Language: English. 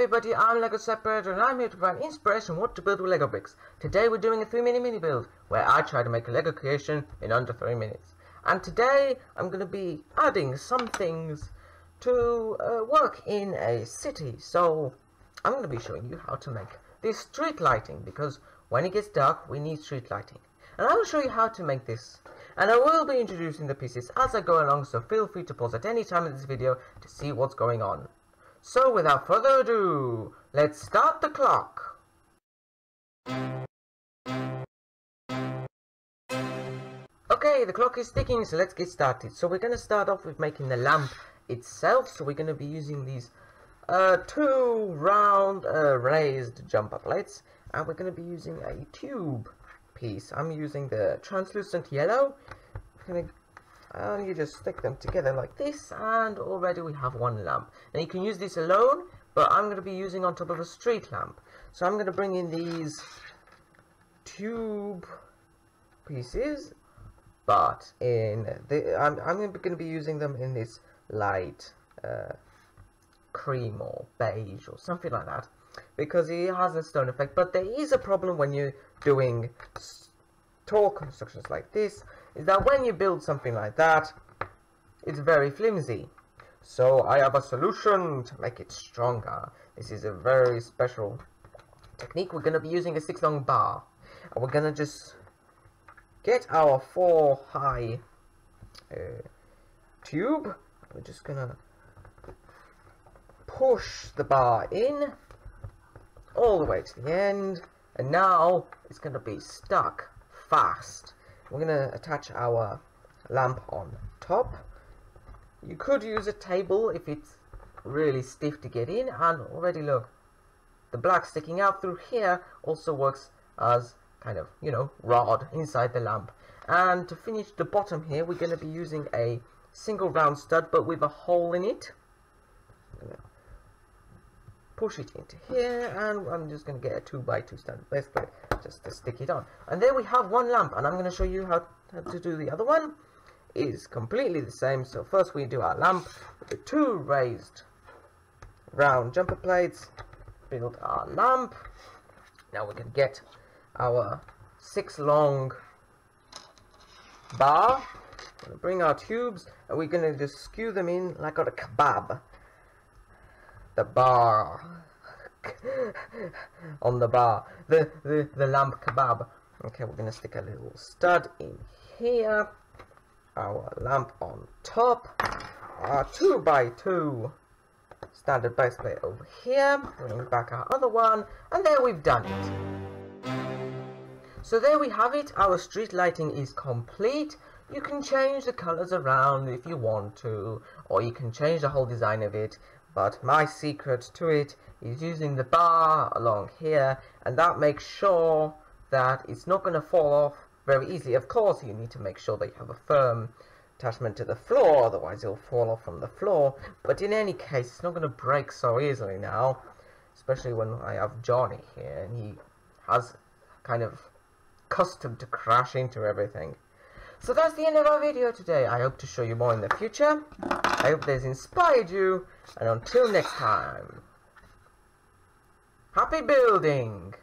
everybody, I'm Lego Separator and I'm here to provide inspiration on what to build with Lego bricks. Today we're doing a 3-minute mini build where I try to make a Lego creation in under 3 minutes. And today I'm going to be adding some things to work in a city. So I'm going to be showing you how to make this street lighting, because when it gets dark we need street lighting. And I will show you how to make this. And I will be introducing the pieces as I go along, so feel free to pause at any time in this video to see what's going on. So without further ado, let's start the clock. Okay, the clock is ticking, so let's get started. So we're going to start off with making the lamp itself. So we're going to be using these two round raised jumper plates, and we're going to be using a tube piece. I'm using the translucent yellow. And you just stick them together like this, and already we have one lamp. Now you can use this alone, but I'm going to be using on top of a street lamp. So I'm going to bring in these tube pieces, but I'm going to be using them in this light cream or beige or something like that, because it has a stone effect. But there is a problem when you're doing tall constructions like this, is that when you build something like that, it's very flimsy. So I have a solution to make it stronger. This is a very special technique. We're going to be using a 6-long bar, and we're going to just get our 4-high tube. We're just going to push the bar in all the way to the end, and now it's going to be stuck fast. We're going to attach our lamp on top. You could use a table if it's really stiff to get in, and already look, the black sticking out through here also works as kind of, you know, rod inside the lamp. And to finish the bottom here, we're going to be using a single round stud but with a hole in it. I'm going to push it into here, and I'm just going to get a 2x2 standard base plate just to stick it on. And there we have one lamp, and I'm going to show you how to do the other one. Is completely the same. So first we do our lamp with the 2 raised round jumper plates, build our lamp. Now we can get our 6-long bar. We're going to bring our tubes, and we're going to just skew them in like on a kebab. The bar on the bar, the lamp kebab. Okay, we're gonna stick a little stud in here, our lamp on top, our 2x2 standard base plate over here, bring back our other one, and there we've done it. So there we have it. Our street lighting is complete. You can change the colors around if you want to, or you can change the whole design of it. But my secret to it is using the bar along here, and that makes sure that it's not going to fall off very easily. Of course, you need to make sure that you have a firm attachment to the floor, otherwise it'll fall off from the floor. But in any case, it's not going to break so easily now, especially when I have Johnny here, and he has kind of accustomed to crash into everything. So that's the end of our video today. I hope to show you more in the future. I hope this inspired you, and until next time, happy building!